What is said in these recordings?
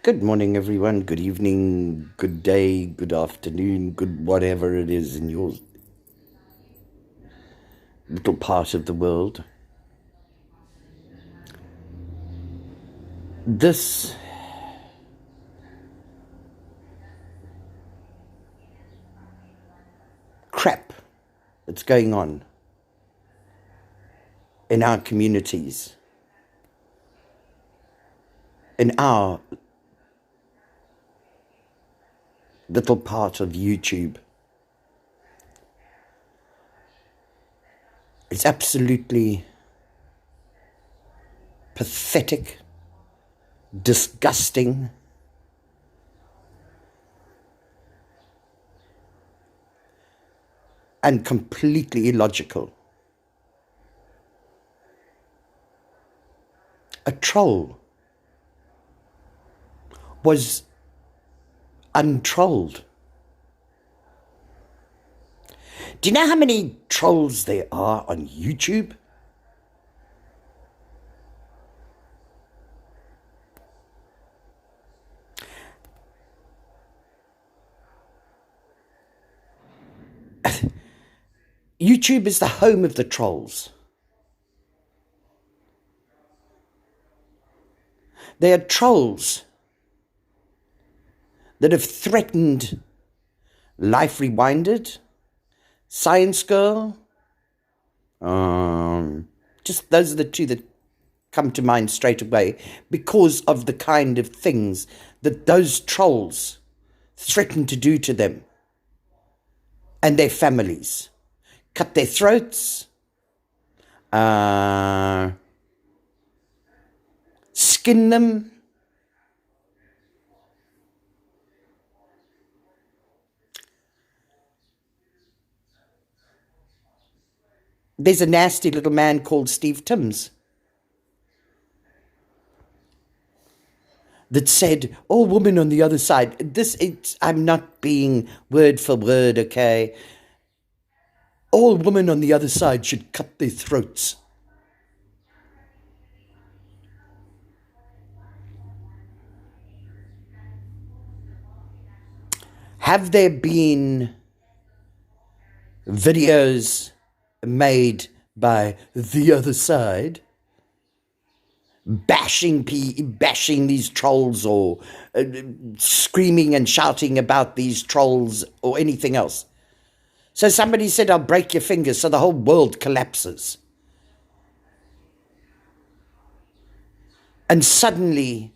Good morning, everyone. Good evening, good day, good afternoon, good whatever it is in your little part of the world. This crap that's going on in our communities, in our little part of YouTube, is absolutely pathetic, disgusting, and completely illogical. A troll was untrolled. Do you know how many trolls there are on YouTube? YouTube is the home of the trolls. They are trolls that have threatened Life Rewinded, Science Girl. Just those are the two that come to mind straight away because of the kind of things that those trolls threaten to do to them and their families. Cut their throats, skin them, there's a nasty little man called Steve Timms that said, all women on the other side, I'm not being word for word, okay? All women on the other side should cut their throats. Have there been videos made by the other side bashing these trolls or screaming and shouting about these trolls or anything else? So somebody said, I'll break your fingers, so the whole world collapses. And suddenly,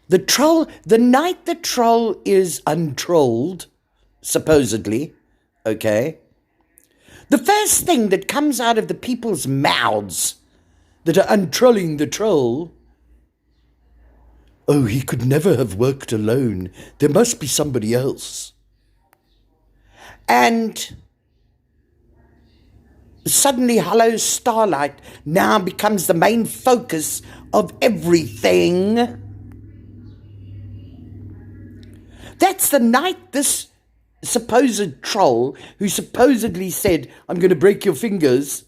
the night the troll is untrolled, supposedly, okay, the first thing that comes out of the people's mouths that are untrolling the troll, oh, he could never have worked alone. There must be somebody else. And suddenly Hello Starlight now becomes the main focus of everything. That's the night this supposed troll, who supposedly said, I'm going to break your fingers,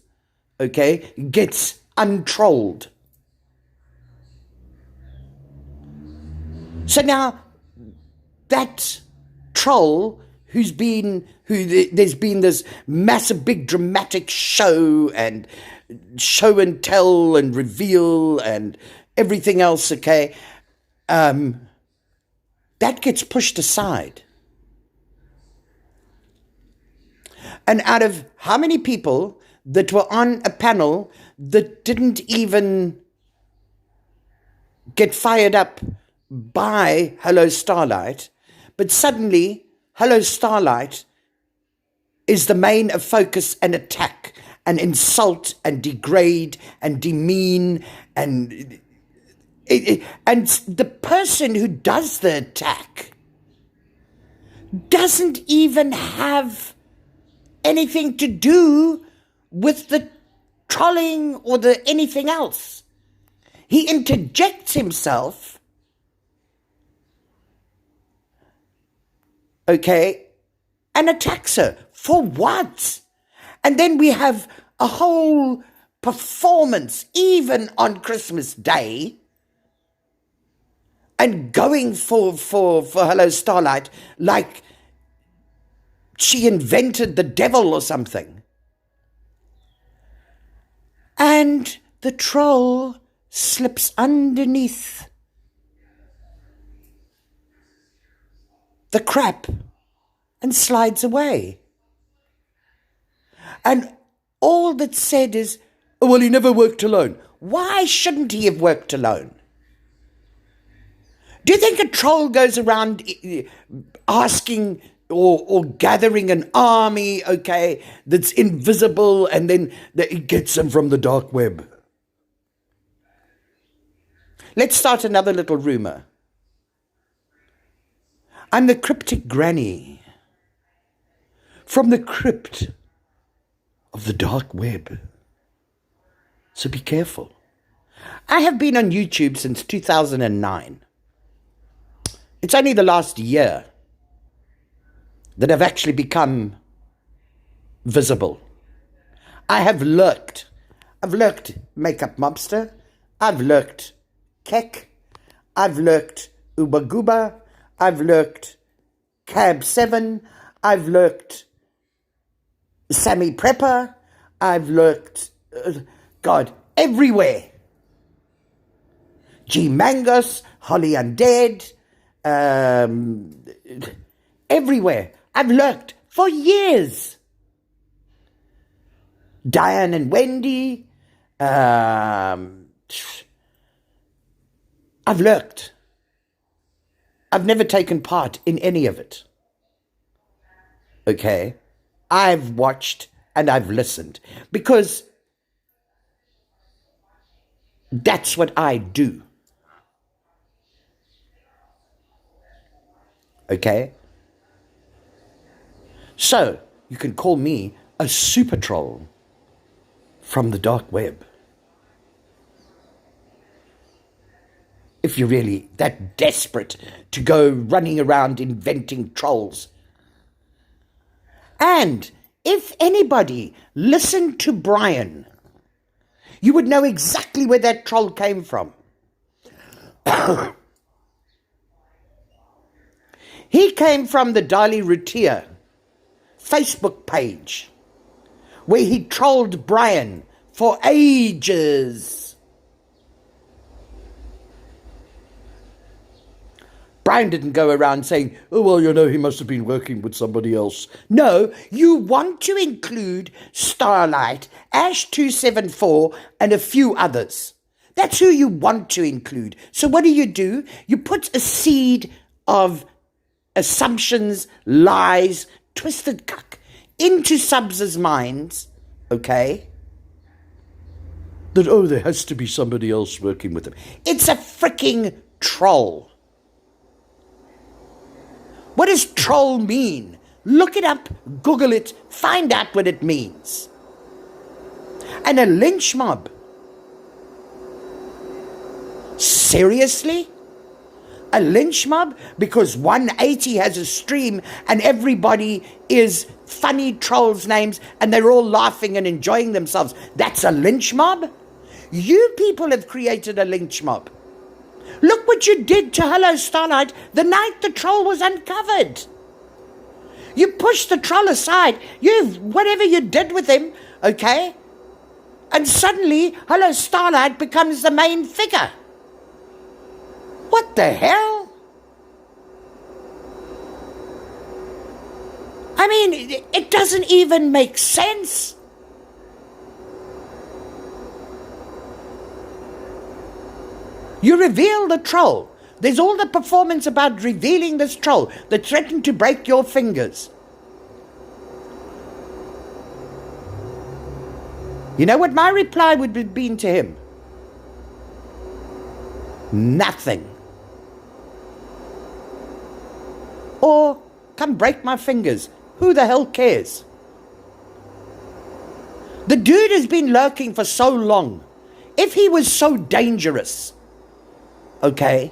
okay, gets untrolled. So now that troll there's been this massive big dramatic show and tell and reveal and everything else, okay, that gets pushed aside. And out of how many people that were on a panel that didn't even get fired up by Hello Starlight, but suddenly Hello Starlight is the main of focus and attack and insult and degrade and demean and the person who does the attack doesn't even have anything to do with the trolling or the anything else. He interjects himself, okay, and attacks her. For what? And then we have a whole performance, even on Christmas Day, and going for Hello Starlight like she invented the devil or something. And the troll slips underneath the crap and slides away. And all that's said is, oh, well, he never worked alone. Why shouldn't he have worked alone? Do you think a troll goes around asking or gathering an army, okay, that's invisible, and then he gets them from the dark web? Let's start another little rumor. I'm the cryptic granny from the crypt of the dark web. So be careful. I have been on YouTube since 2009. It's only the last year that I've actually become visible. I have lurked. I've lurked Makeup Mobster. I've lurked Keck. I've lurked Uba Gooba. I've lurked Cab 7. I've lurked Sammy Prepper. I've lurked, God, everywhere. G Mangos, Holly Undead, everywhere. I've lurked for years. Diane and Wendy. I've lurked. I've never taken part in any of it. Okay? I've watched and I've listened because that's what I do. Okay? So, you can call me a super troll from the dark web. If you're really that desperate to go running around inventing trolls. And if anybody listened to Brian, you would know exactly where that troll came from. He came from the Dali Rutia Facebook page, where he trolled Brian for ages. Brian didn't go around saying, oh, well, you know, he must have been working with somebody else. No, you want to include Starlight, Ash274, and a few others. That's who you want to include. So what do? You put a seed of assumptions, lies, twisted cuck into subs' minds, okay? That, oh, there has to be somebody else working with them. It's a freaking troll. What does troll mean? Look it up, Google it, find out what it means. And a lynch mob. Seriously? A lynch mob? Because 180 has a stream and everybody is funny trolls' names and they're all laughing and enjoying themselves. That's a lynch mob? You people have created a lynch mob. Look what you did to Hello Starlight the night the troll was uncovered. You pushed the troll aside. Whatever you did with him, okay? And suddenly, Hello Starlight becomes the main figure. What the hell? I mean, it doesn't even make sense. You reveal the troll. There's all the performance about revealing this troll that threatened to break your fingers. You know what my reply would have been to him? Nothing. Or, come break my fingers. Who the hell cares? The dude has been lurking for so long. If he was so dangerous, okay,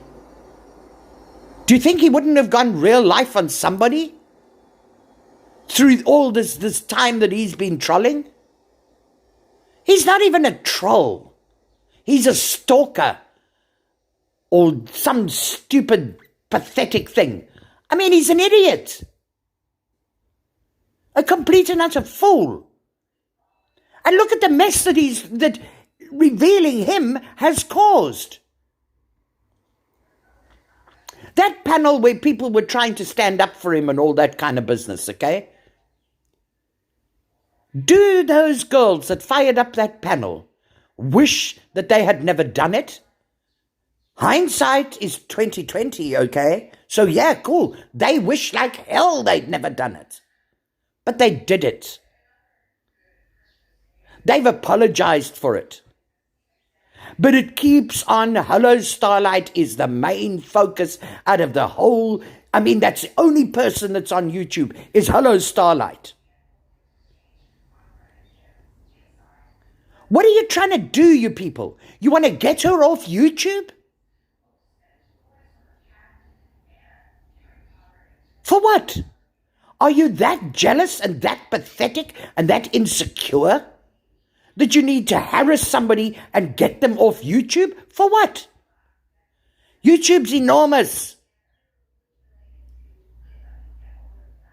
do you think he wouldn't have gone real life on somebody through all this time that he's been trolling? He's not even a troll. He's a stalker. or some stupid, pathetic thing. I mean, he's an idiot. A complete and utter fool. And look at the mess that revealing him has caused. That panel where people were trying to stand up for him and all that kind of business, okay? Do those girls that fired up that panel wish that they had never done it? Hindsight is 2020, okay? So yeah, cool. They wish like hell they'd never done it. But they did it. They've apologized for it. But it keeps on. Hello Starlight is the main focus out of the whole. I mean, that's the only person that's on YouTube is Hello Starlight. What are you trying to do, you people? You want to get her off YouTube? For what? Are you that jealous and that pathetic and that insecure that you need to harass somebody and get them off YouTube? For what? YouTube's enormous.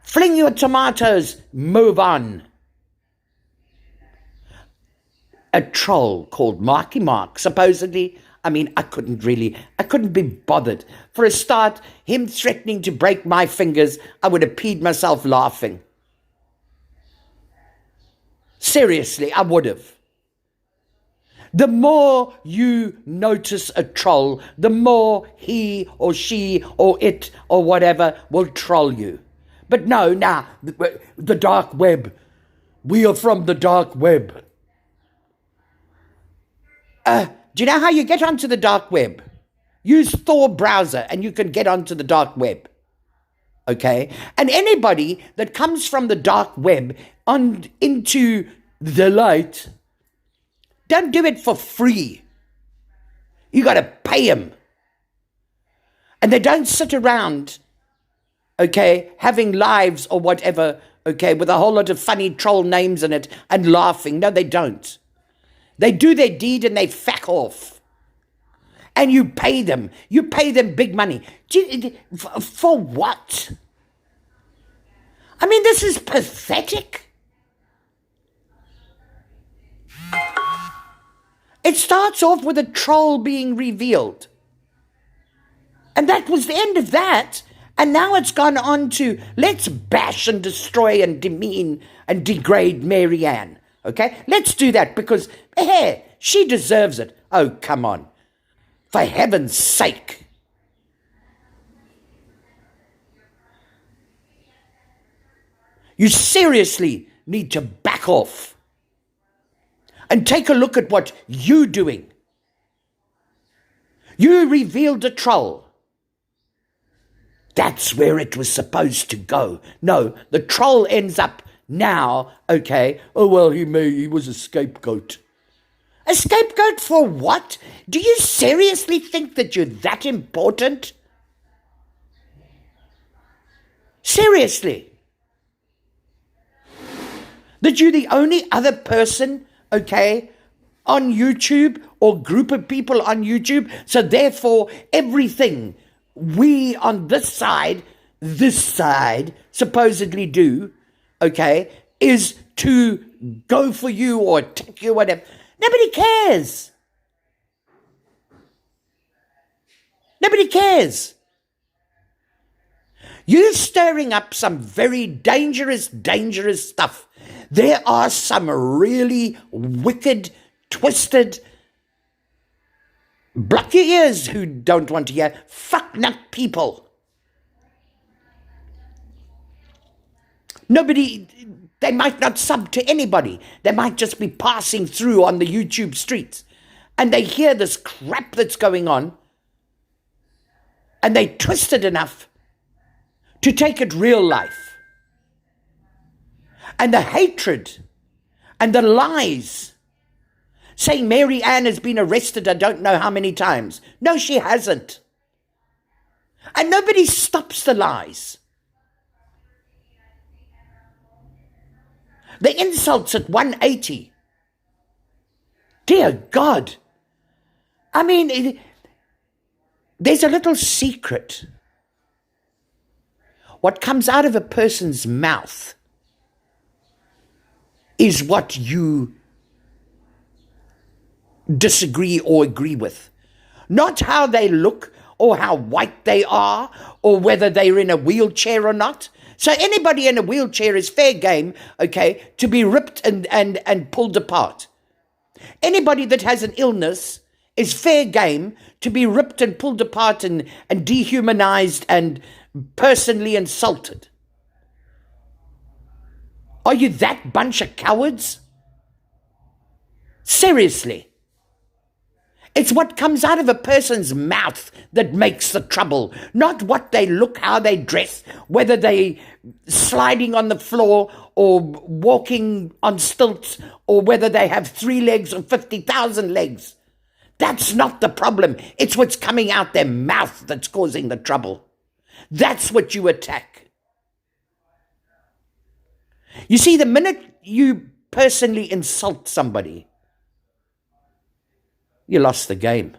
Fling your tomatoes, move on. A troll called Marky Mark, supposedly, I mean, I couldn't be bothered. For a start, him threatening to break my fingers, I would have peed myself laughing. Seriously, I would have. The more you notice a troll, the more he or she or it or whatever will troll you. But no, the dark web. We are from the dark web. Do you know how you get onto the dark web? Use Tor browser and you can get onto the dark web. Okay? And anybody that comes from the dark web on into the light, don't do it for free. You got to pay them. And they don't sit around, okay, having lives or whatever, okay, with a whole lot of funny troll names in it and laughing. No, they don't. They do their deed and they fuck off. And you pay them. You pay them big money. For what? I mean, this is pathetic. It starts off with a troll being revealed. And that was the end of that. And now it's gone on to let's bash and destroy and demean and degrade Mary Ann. Okay, let's do that because, hey, she deserves it. Oh, come on. For heaven's sake. You seriously need to back off and take a look at what you're doing. You revealed a troll. That's where it was supposed to go. No, the troll ends up now, okay, oh well, he was a scapegoat. A scapegoat for what? Do you seriously think that you're that important? Seriously? That you're the only other person, okay, on YouTube or group of people on YouTube, so therefore everything we on this side supposedly do, okay, is to go for you or attack you, whatever. Nobody cares. Nobody cares. You're stirring up some very dangerous stuff. There are some really wicked, twisted, block your ears who don't want to hear, fuck-nut people. Nobody, they might not sub to anybody. They might just be passing through on the YouTube streets. And they hear this crap that's going on. And they twist it enough to take it real life. And the hatred and the lies, saying Mary Ann has been arrested I don't know how many times. No, she hasn't. And nobody stops the lies. The insults at 180. Dear God. I mean, There's a little secret. What comes out of a person's mouth is what you disagree or agree with. Not how they look or how white they are or whether they're in a wheelchair or not. So anybody in a wheelchair is fair game, okay, to be ripped and pulled apart. Anybody that has an illness is fair game to be ripped and pulled apart and dehumanized and personally insulted. Are you that bunch of cowards? Seriously. It's what comes out of a person's mouth that makes the trouble, not what they look, how they dress, whether they sliding on the floor or walking on stilts, or whether they have 3 legs or 50,000 legs. That's not the problem. It's what's coming out their mouth that's causing the trouble. That's what you attack. You see, the minute you personally insult somebody, you lost the game.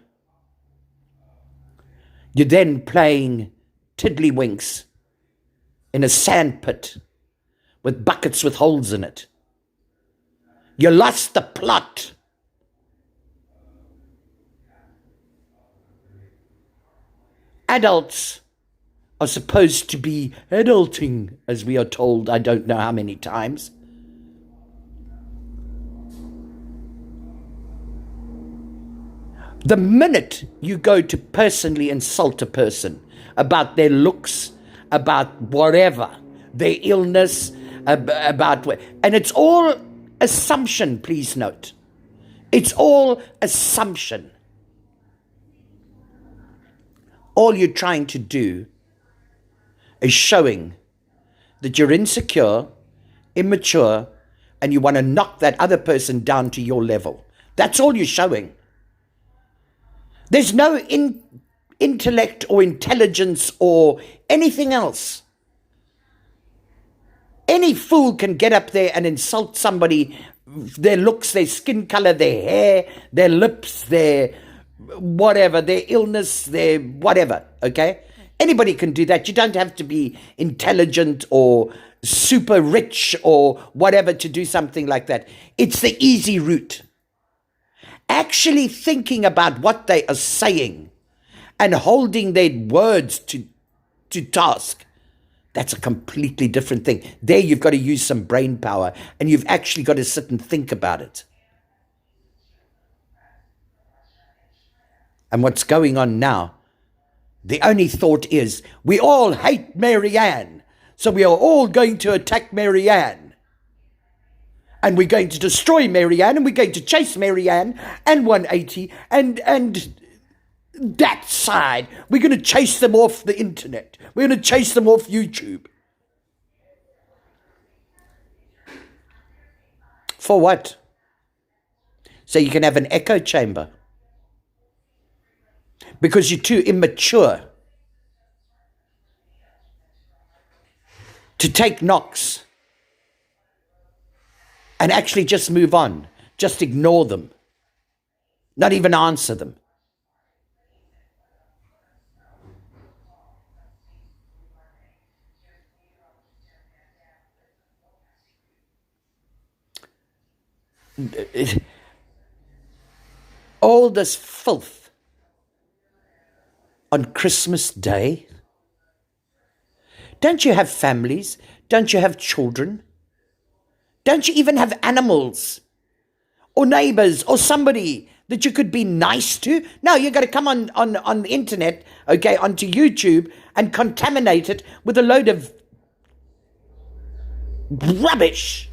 You're then playing tiddlywinks in a sandpit with buckets with holes in it. You lost the plot. Adults are supposed to be adulting, as we are told, I don't know how many times. The minute you go to personally insult a person about their looks, about whatever, their illness, about what, and it's all assumption, please note. It's all assumption. All you're trying to do is showing that you're insecure, immature, and you want to knock that other person down to your level. That's all you're showing. There's no intellect or intelligence or anything else. Any fool can get up there and insult somebody, their looks, their skin color, their hair, their lips, their whatever, their illness, their whatever, okay? Anybody can do that. You don't have to be intelligent or super rich or whatever to do something like that. It's the easy route. Actually thinking about what they are saying and holding their words to task, that's a completely different thing. There you've got to use some brain power and you've actually got to sit and think about it. And what's going on now, the only thought is, we all hate Marianne, so we are all going to attack Marianne. And we're going to destroy Marianne, and we're going to chase Marianne and 180 and that side. We're going to chase them off the internet. We're going to chase them off YouTube. For what? So you can have an echo chamber. Because you're too immature to take knocks and actually just move on, just ignore them, not even answer them. All this filth on Christmas Day. Don't you have families? Don't you have children? Don't you even have animals or neighbors or somebody that you could be nice to? No, you've got to come on the internet, okay, onto YouTube and contaminate it with a load of rubbish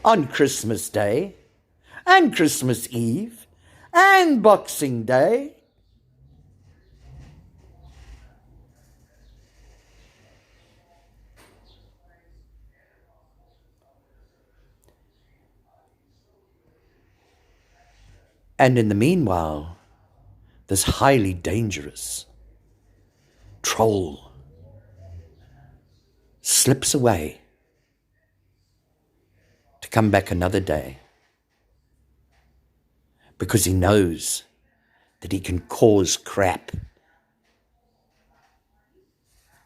on Christmas Day and Christmas Eve and Boxing Day. And in the meanwhile, this highly dangerous troll slips away to come back another day because he knows that he can cause crap.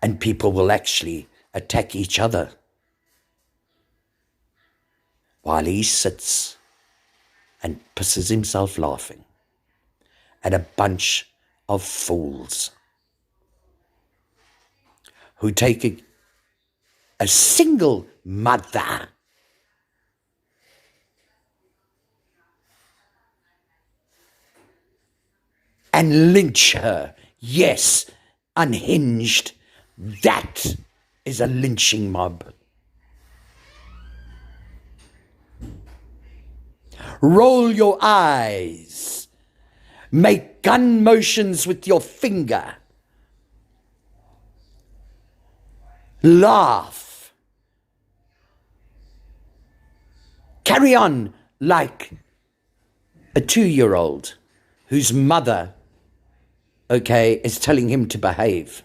And people will actually attack each other while he sits and pisses himself laughing at a bunch of fools who take a single mother and lynch her. Yes, unhinged. That is a lynching mob. Roll your eyes. Make gun motions with your finger. Laugh. Carry on like a 2-year-old whose mother, is telling him to behave.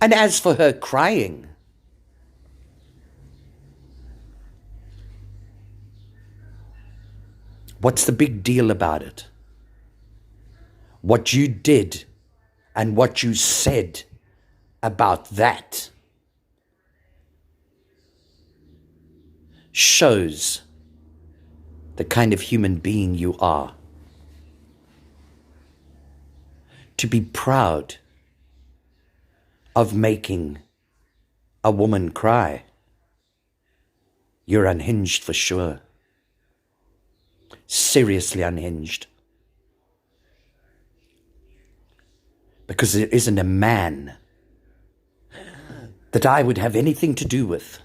And as for her crying, what's the big deal about it? What you did and what you said about that shows the kind of human being you are. To be proud of making a woman cry, you're unhinged for sure. Seriously unhinged. Because there isn't a man that I would have anything to do with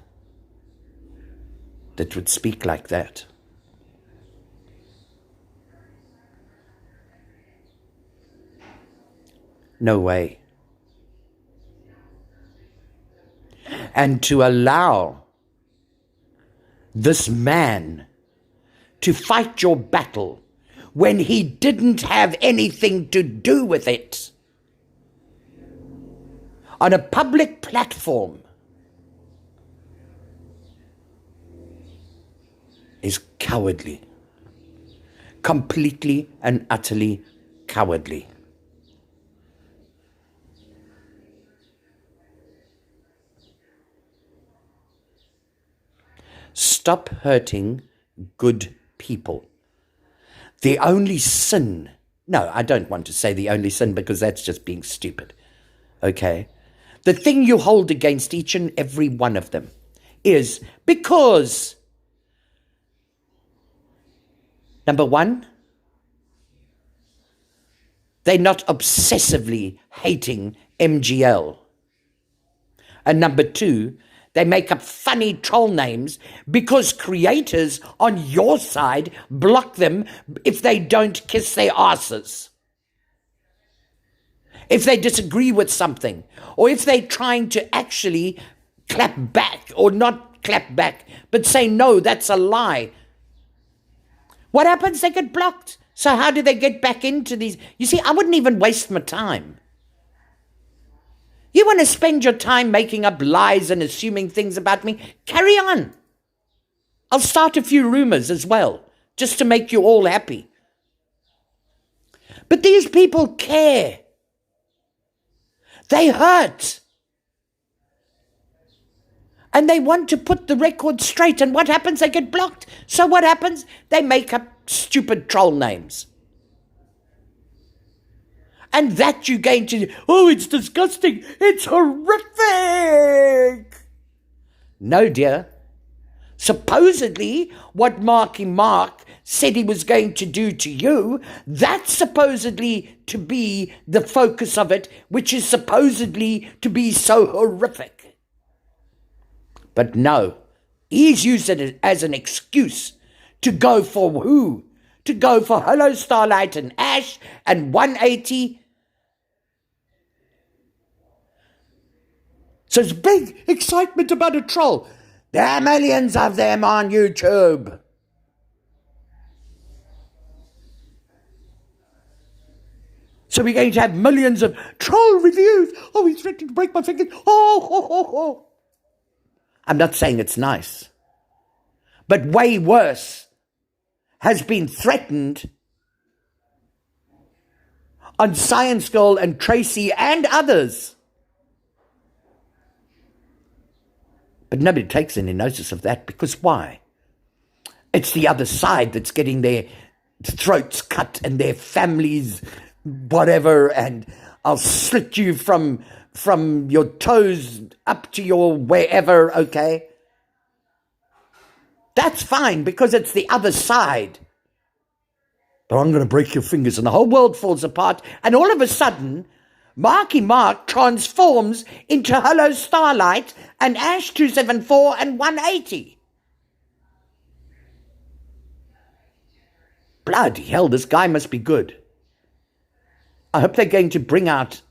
that would speak like that. No way. And to allow this man to fight your battle when he didn't have anything to do with it on a public platform is cowardly. Completely and utterly cowardly. Stop hurting good people. The only sin, no, I don't want to say the only sin because that's just being stupid, okay? The thing you hold against each and every one of them is because, number one, they're not obsessively hating MGL. And number two, they make up funny troll names because creators on your side block them if they don't kiss their asses. If they disagree with something, or if they're trying to actually clap back, or not clap back, but say, no, that's a lie. What happens? They get blocked. So how do they get back into these? You see, I wouldn't even waste my time. You want to spend your time making up lies and assuming things about me? Carry on. I'll start a few rumors as well, just to make you all happy. But these people care. They hurt. And they want to put the record straight. And what happens? They get blocked. So what happens? They make up stupid troll names. And that you're going to, oh, it's disgusting. It's horrific. No, dear. Supposedly, what Marky Mark said he was going to do to you, that's supposedly to be the focus of it, which is supposedly to be so horrific. But no, he's used it as an excuse to go for who? To go for Hello Starlight and Ash and 180. So there's big excitement about a troll. There are millions of them on YouTube. So we're going to have millions of troll reviews. Oh, he's threatening to break my fingers. Oh. I'm not saying it's nice. But way worse has been threatened on Science Girl and Tracy and others. But nobody takes any notice of that, because why? It's the other side that's getting their throats cut and their families, whatever, and I'll slit you from your toes up to your wherever, okay? That's fine, because it's the other side. But I'm going to break your fingers, and the whole world falls apart, and all of a sudden, Marky Mark transforms into Hello Starlight and Ash 274 and 180. Bloody hell, this guy must be good. I hope they're going to bring out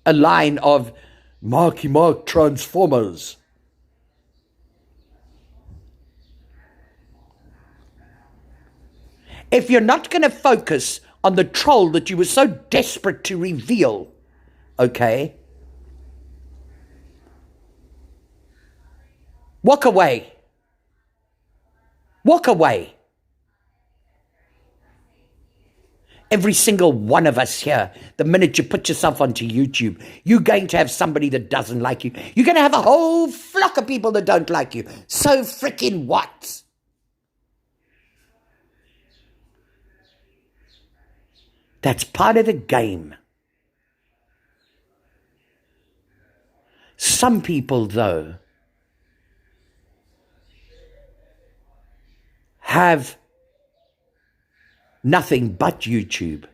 a line of Marky Mark Transformers. If you're not going to focus on the troll that you were so desperate to reveal, okay, walk away. Walk away. Every single one of us here, the minute you put yourself onto YouTube, you're going to have somebody that doesn't like you. You're going to have a whole flock of people that don't like you. So freaking what? That's part of the game. Some people, though, have nothing but YouTube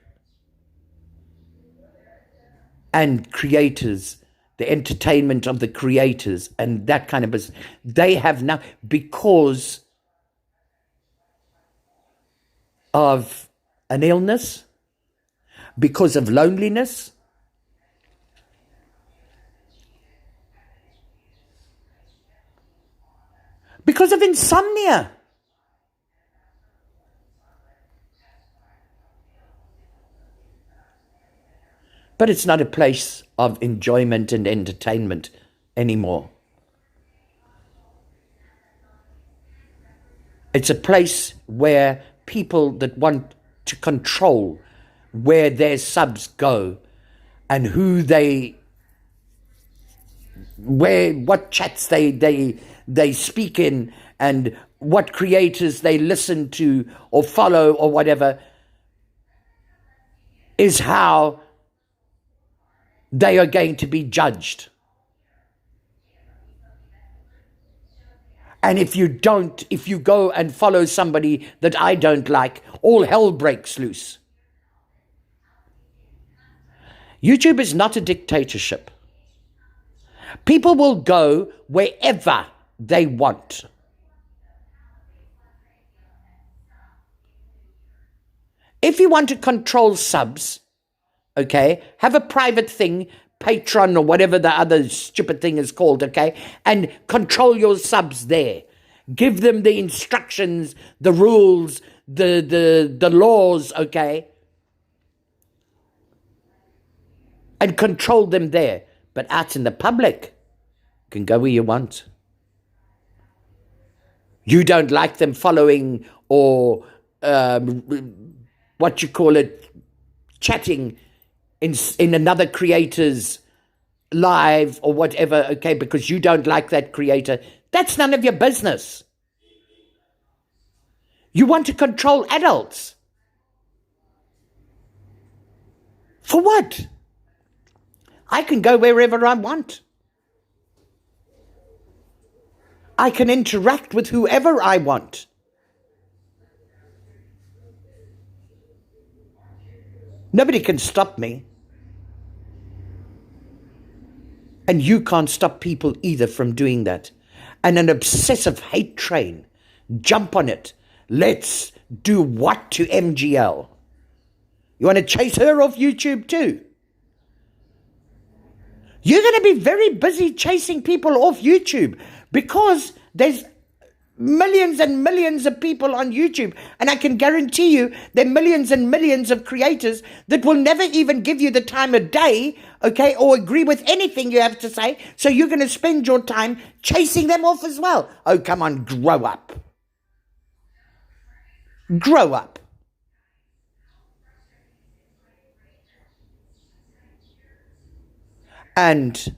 and creators, the entertainment of the creators and that kind of business. They have now, because of an illness, because of loneliness, because of insomnia. But it's not a place of enjoyment and entertainment anymore. It's a place where people that want to control where their subs go and who they, what chats they speak in and what creators they listen to or follow or whatever, is how they are going to be judged. And if you go and follow somebody that I don't like, all hell breaks loose. YouTube is not a dictatorship. People will go wherever they want. If you want to control subs, okay, have a private thing, Patreon or whatever the other stupid thing is called, okay, and control your subs there. Give them the instructions, the rules, the laws, okay, and control them there. But out in the public, you can go where you want. You don't like them following or what you call it, chatting in another creator's live or whatever, okay, because you don't like that creator. That's none of your business. You want to control adults. For what? I can go wherever I want. I can interact with whoever I want. Nobody can stop me. And you can't stop people either from doing that. And an obsessive hate train, jump on it. Let's do what to MGL? You want to chase her off YouTube too? You're going to be very busy chasing people off YouTube because there's millions and millions of people on YouTube. And I can guarantee you there are millions and millions of creators that will never even give you the time of day, okay, or agree with anything you have to say. So you're going to spend your time chasing them off as well. Oh, come on, grow up. Grow up. And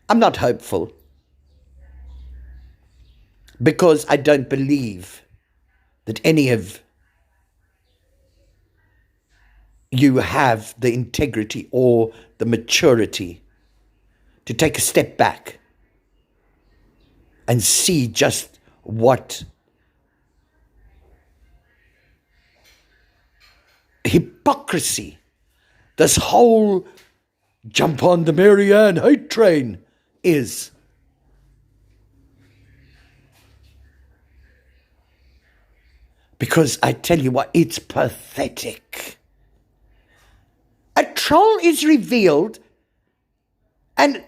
I'm not hopeful because I don't believe that any of you have the integrity or the maturity to take a step back and see just what hypocrisy this whole jump on the Marianne hate train is. Because I tell you what, it's pathetic. A troll is revealed, and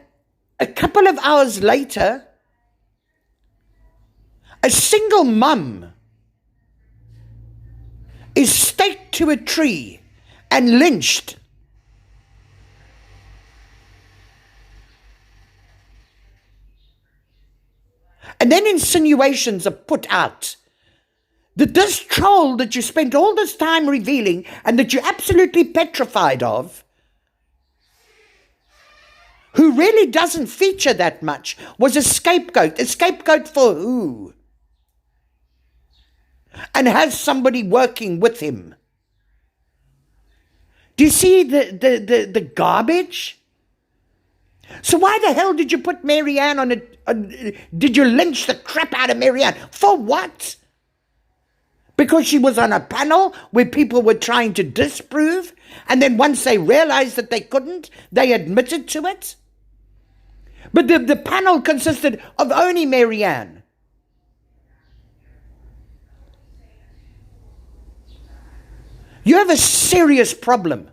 a couple of hours later, a single mum is staked to a tree and lynched. And then insinuations are put out that this troll that you spent all this time revealing and that you're absolutely petrified of, who really doesn't feature that much, was a scapegoat. A scapegoat for who? And has somebody working with him. Do you see the garbage? So why the hell did you put Marianne on it? Did you lynch the crap out of Marianne? For what? Because she was on a panel where people were trying to disprove, and then once they realized that they couldn't, they admitted to it? But the panel consisted of only Marianne. You have a serious problem.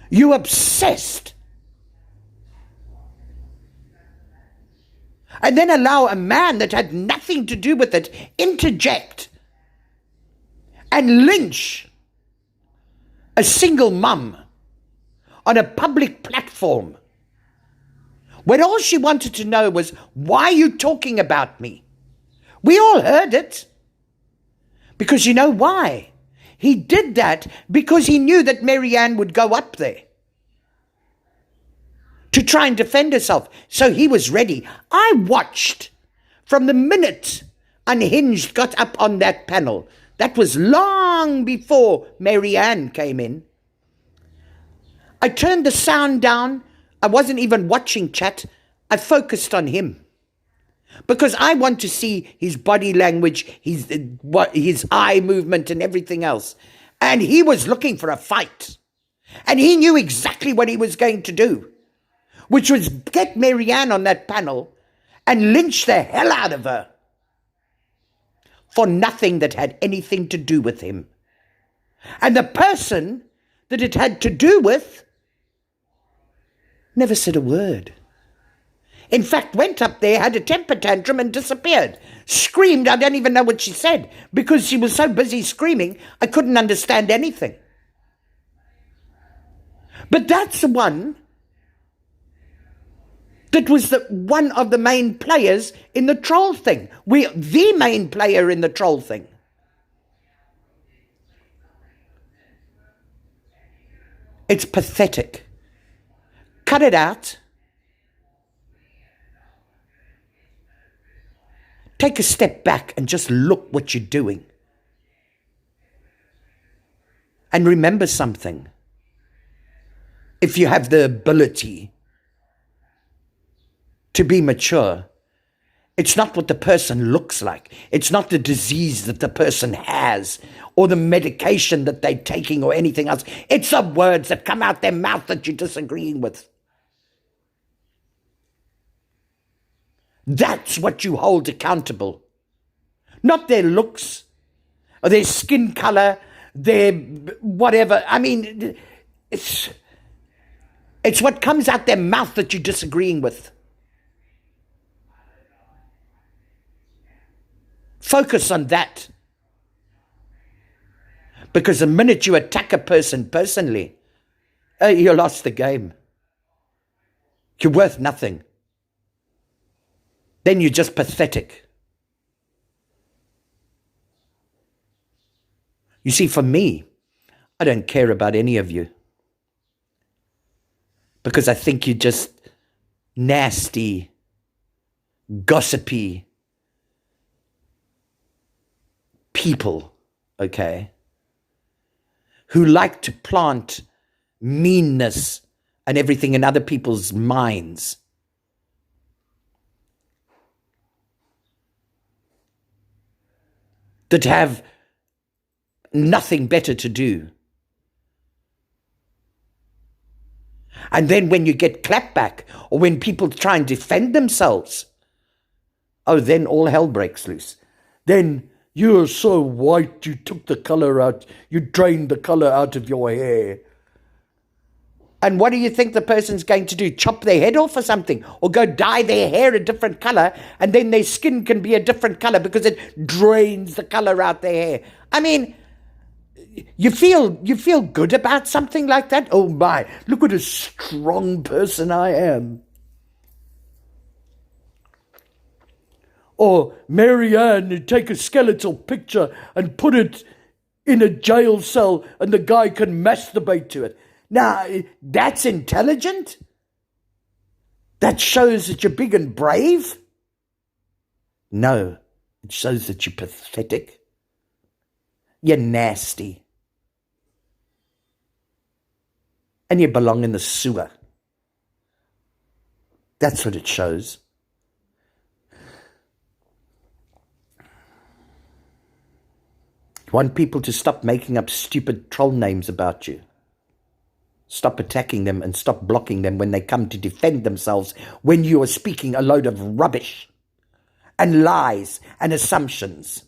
You're obsessed. And then allow a man that had nothing to do with it interject and lynch a single mum on a public platform when all she wanted to know was, why are you talking about me? We all heard it. Because you know why? He did that because he knew that Marianne would go up there to try and defend herself. So he was ready. I watched from the minute Unhinged got up on that panel. That was long before Marianne came in. I turned the sound down. I wasn't even watching chat. I focused on him. Because I want to see his body language, his eye movement and everything else. And he was looking for a fight. And he knew exactly what he was going to do, which was get Marianne on that panel and lynch the hell out of her for nothing that had anything to do with him. And the person that it had to do with never said a word. In fact, went up there, had a temper tantrum and disappeared. Screamed, I don't even know what she said, because she was so busy screaming, I couldn't understand anything. But that's the one that was one of the main players in the troll thing. We're the main player in the troll thing. It's pathetic. Cut it out. Take a step back and just look what you're doing. And remember something. If you have the ability to be mature, it's not what the person looks like. It's not the disease that the person has or the medication that they're taking or anything else. It's the words that come out their mouth that you're disagreeing with. That's what you hold accountable. Not their looks, or their skin color, their whatever. I mean, it's what comes out their mouth that you're disagreeing with. Focus on that. Because the minute you attack a person personally, you lost the game. You're worth nothing. Then you're just pathetic. You see, for me, I don't care about any of you because I think you're just nasty, gossipy people, okay, who like to plant meanness and everything in other people's minds. That have nothing better to do. And then when you get clapped back, or when people try and defend themselves, oh, then all hell breaks loose. Then you're so white, you took the color out, you drained the color out of your hair. And what do you think the person's going to do? Chop their head off or something? Or go dye their hair a different color, and then their skin can be a different color because it drains the color out their hair? I mean, you feel good about something like that? Oh my, look what a strong person I am. Or Marianne, you take a skeletal picture and put it in a jail cell and the guy can masturbate to it. Now, that's intelligent? That shows that you're big and brave? No, it shows that you're pathetic. You're nasty. And you belong in the sewer. That's what it shows. You want people to stop making up stupid troll names about you. Stop attacking them and stop blocking them when they come to defend themselves when you are speaking a load of rubbish and lies and assumptions.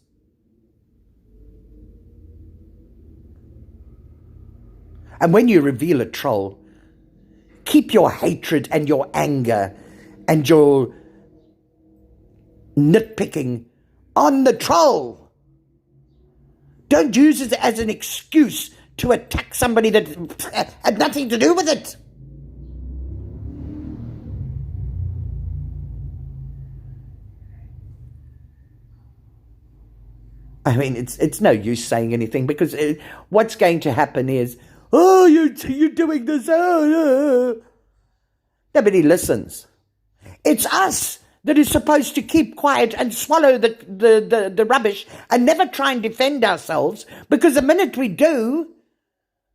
And when you reveal a troll, keep your hatred and your anger and your nitpicking on the troll. Don't use it as an excuse to attack somebody that had nothing to do with it. I mean, it's no use saying anything because what's going to happen is, oh, you're doing this. Nobody listens. It's us that is supposed to keep quiet and swallow the rubbish and never try and defend ourselves, because the minute we do,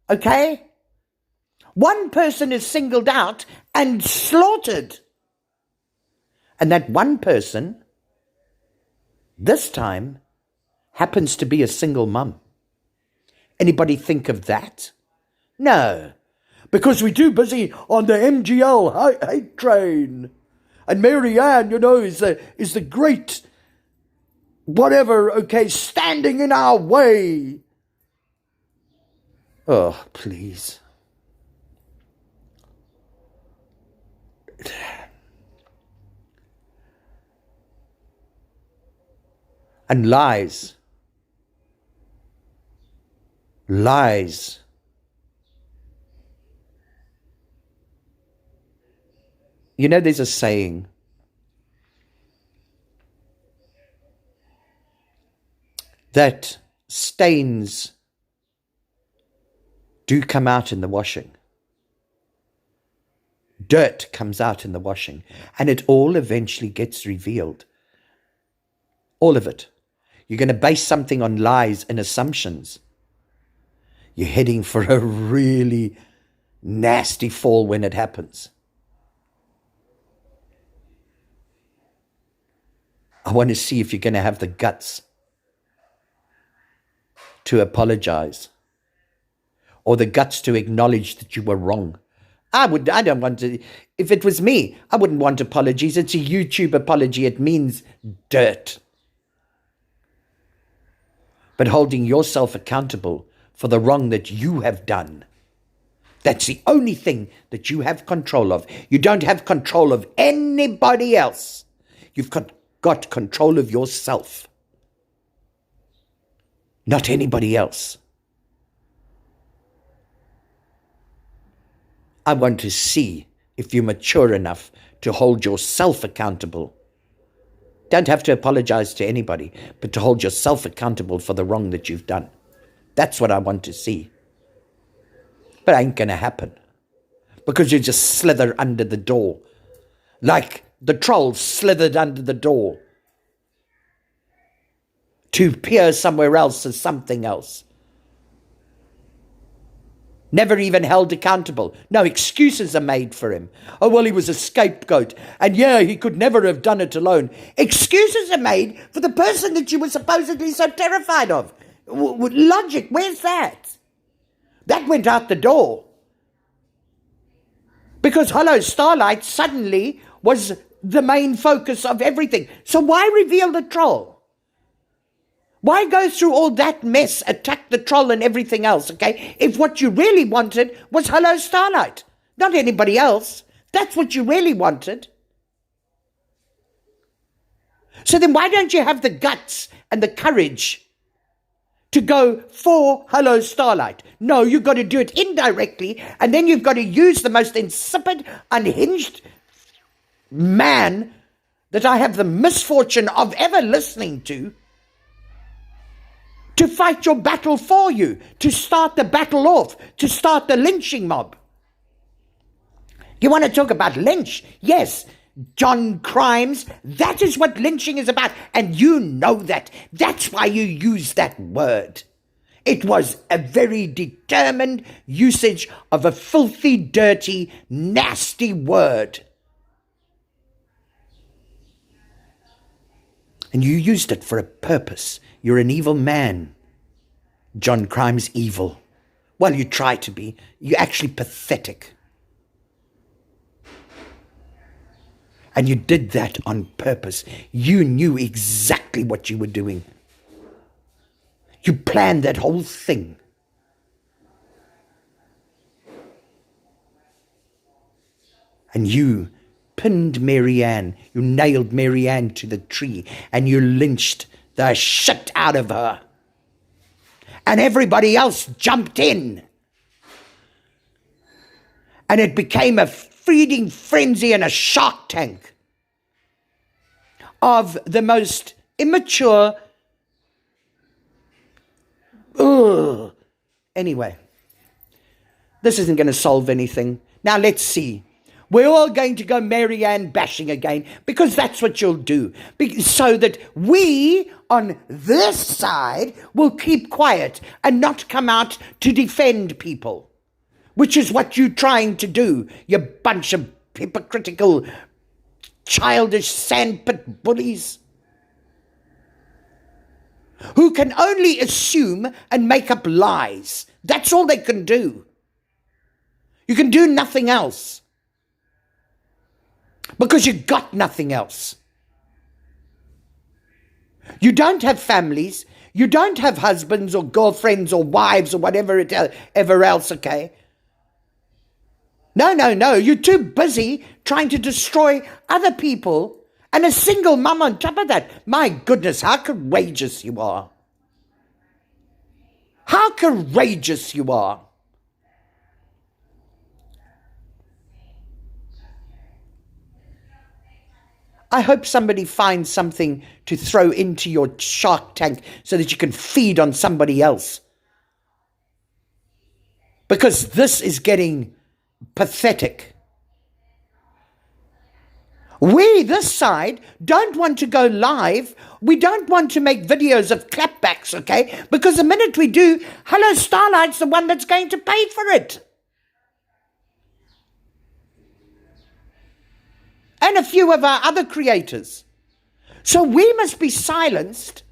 okay, one person is singled out and slaughtered. And that one person, this time, happens to be a single mum. Anybody think of that? No, because we're too busy on the MGL hate train. And Marianne, is the great whatever, okay, standing in our way. Oh, please. And lies. Lies. There's a saying that stains do come out in the washing. Dirt comes out in the washing, and it all eventually gets revealed. All of it. You're going to base something on lies and assumptions. You're heading for a really nasty fall when it happens. I want to see if you're going to have the guts to apologize, or the guts to acknowledge that you were wrong. I don't want to. If it was me, I wouldn't want apologies. It's a YouTube apology. It means dirt. But holding yourself accountable for the wrong that you have done, that's the only thing that you have control of. You don't have control of anybody else. You've got control of yourself, not anybody else. I want to see if you're mature enough to hold yourself accountable. Don't have to apologize to anybody, but to hold yourself accountable for the wrong that you've done. That's what I want to see. But it ain't going to happen. Because you just slither under the door. Like the trolls slithered under the door. To appear somewhere else as something else. Never even held accountable. No excuses are made for him. Oh, well, he was a scapegoat. And yeah, he could never have done it alone. Excuses are made for the person that you were supposedly so terrified of. Logic, where's that? That went out the door. Because Hello Starlight suddenly was the main focus of everything. So why reveal the troll? Why go through all that mess, attack the troll and everything else, okay? If what you really wanted was Hello Starlight, not anybody else. That's what you really wanted. So then why don't you have the guts and the courage to go for Hello Starlight? No, you've got to do it indirectly, and then you've got to use the most insipid, unhinged man that I have the misfortune of ever listening to fight your battle for you, to start the battle off, to start the lynching mob. You want to talk about lynch? Yes, John Crimes, that is what lynching is about, and you know that. That's why you use that word. It was a very determined usage of a filthy, dirty, nasty word. And you used it for a purpose. You're an evil man. John Crimes evil. Well, you try to be. You're actually pathetic. And you did that on purpose. You knew exactly what you were doing. You planned that whole thing. And you pinned Marianne. You nailed Marianne to the tree. And you lynched the shit out of her. And everybody else jumped in. And it became a feeding frenzy and a shark tank of the most immature. Anyway, this isn't going to solve anything. Now let's see. We're all going to go Marianne bashing again, because that's what you'll do. So that we on this side will keep quiet and not come out to defend people, which is what you're trying to do, you bunch of hypocritical, childish sandpit bullies who can only assume and make up lies. That's all they can do. You can do nothing else. Because you got nothing else. You don't have families. You don't have husbands or girlfriends or wives or whatever ever else, okay? No. You're too busy trying to destroy other people and a single mum on top of that. My goodness, how courageous you are. How courageous you are. I hope somebody finds something to throw into your shark tank so that you can feed on somebody else. Because this is getting pathetic. We, this side, don't want to go live. We don't want to make videos of clapbacks, okay? Because the minute we do, Hello Starlight's the one that's going to pay for it. And a few of our other creators. So we must be silenced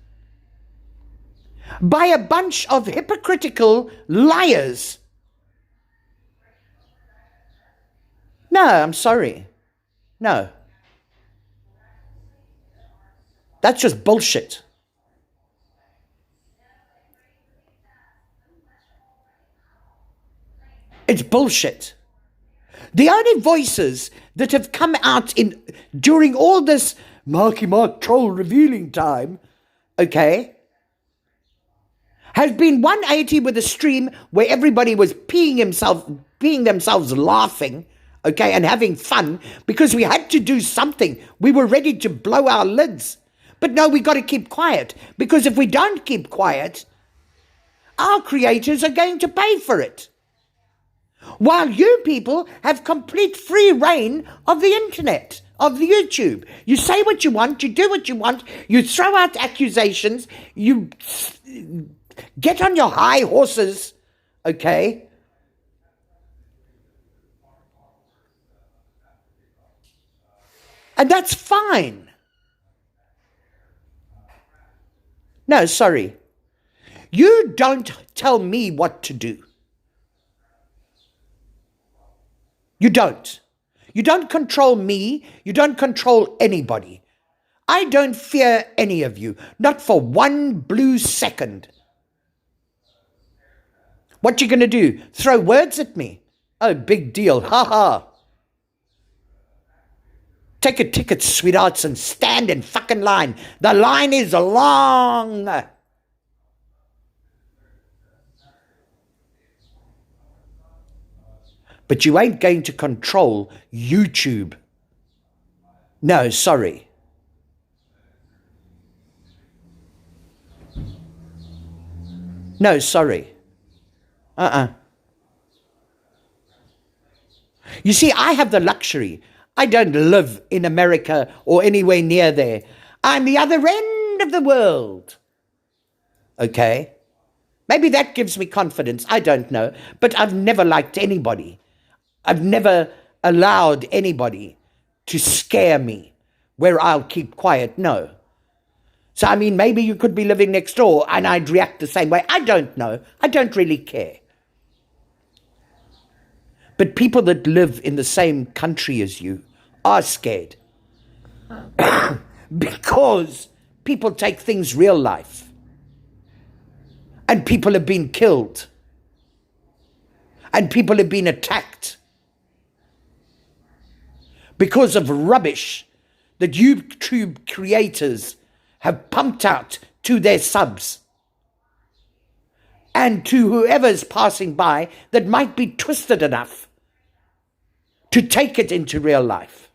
by a bunch of hypocritical liars. No, I'm sorry. No. That's just bullshit. It's bullshit. The only voices that have come out during all this Marky Mark troll revealing time, okay, has been 180 with a stream where everybody was peeing themselves laughing, okay, and having fun because we had to do something. We were ready to blow our lids. But no, we got to keep quiet, because if we don't keep quiet, our creators are going to pay for it. While you people have complete free reign of the internet, of the YouTube. You say what you want, you do what you want, you throw out accusations, you get on your high horses, okay? And that's fine. No, sorry. You don't tell me what to do. You don't. You don't control me. You don't control anybody. I don't fear any of you, not for one blue second. What you going to do? Throw words at me? Oh, big deal. Ha ha. Take a ticket, sweethearts, and stand in fucking line. The line is long. But you ain't going to control YouTube. No, sorry. No, sorry. You see, I have the luxury. I don't live in America or anywhere near there. I'm the other end of the world. Okay? Maybe that gives me confidence. I don't know. But I've never liked anybody. I've never allowed anybody to scare me where I'll keep quiet. No. So, I mean, maybe you could be living next door and I'd react the same way. I don't know. I don't really care. But people that live in the same country as you are scared because people take things real life and people have been killed and people have been attacked because of rubbish that YouTube creators have pumped out to their subs and to whoever's passing by that might be twisted enough to take it into real life.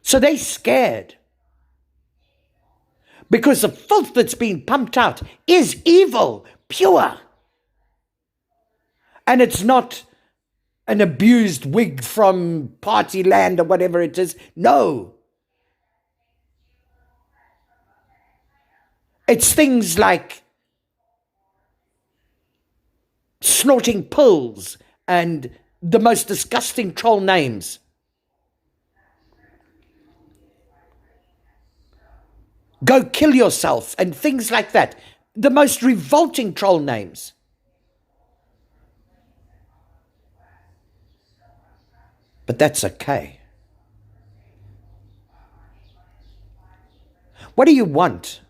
So they're scared because the filth that's being pumped out is evil, pure. And it's not an abused wig from Party Land or whatever it is. No. It's things like snorting pills and the most disgusting troll names. Go kill yourself and things like that. The most revolting troll names. But that's okay. What do you want?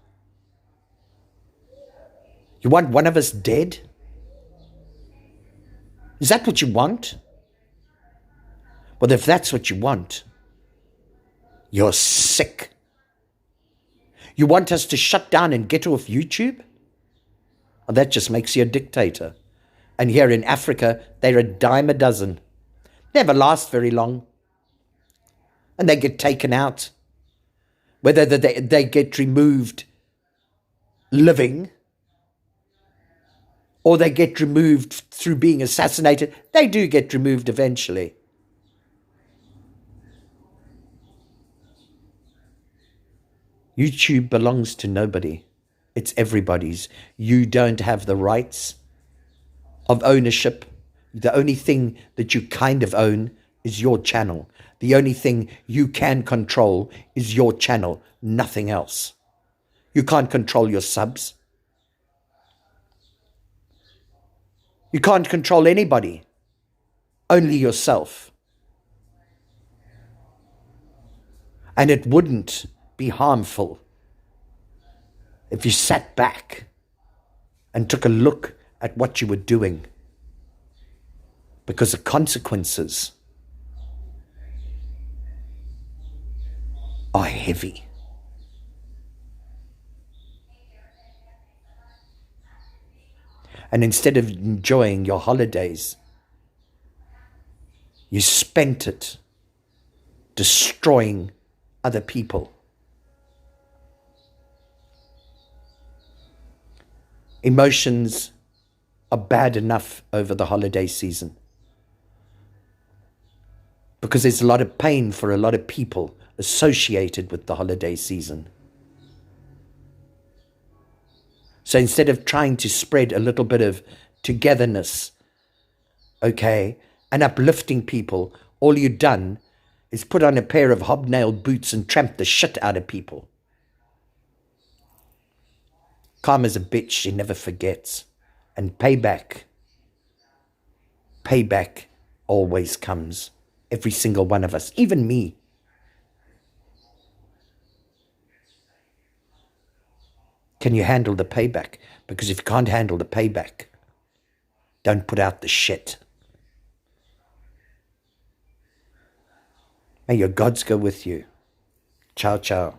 You want one of us dead? Is that what you want? Well, if that's what you want, you're sick. You want us to shut down and get off YouTube? Well, that just makes you a dictator. And here in Africa, they're a dime a dozen. Never last very long. And they get taken out. Whether they get removed living or they get removed through being assassinated, they do get removed eventually. YouTube belongs to nobody. It's everybody's. You don't have the rights of ownership. The only thing that you kind of own is your channel. The only thing you can control is your channel, nothing else. You can't control your subs. You can't control anybody, only yourself. And it wouldn't be harmful if you sat back and took a look at what you were doing, because the consequences are heavy. And instead of enjoying your holidays, you spent it destroying other people. Emotions are bad enough over the holiday season because there's a lot of pain for a lot of people associated with the holiday season. So instead of trying to spread a little bit of togetherness, okay, and uplifting people, all you've done is put on a pair of hobnailed boots and tramp the shit out of people. Karma's a bitch, she never forgets. And payback always comes. Every single one of us, even me. Can you handle the payback? Because if you can't handle the payback, don't put out the shit. May your gods go with you. Ciao, ciao.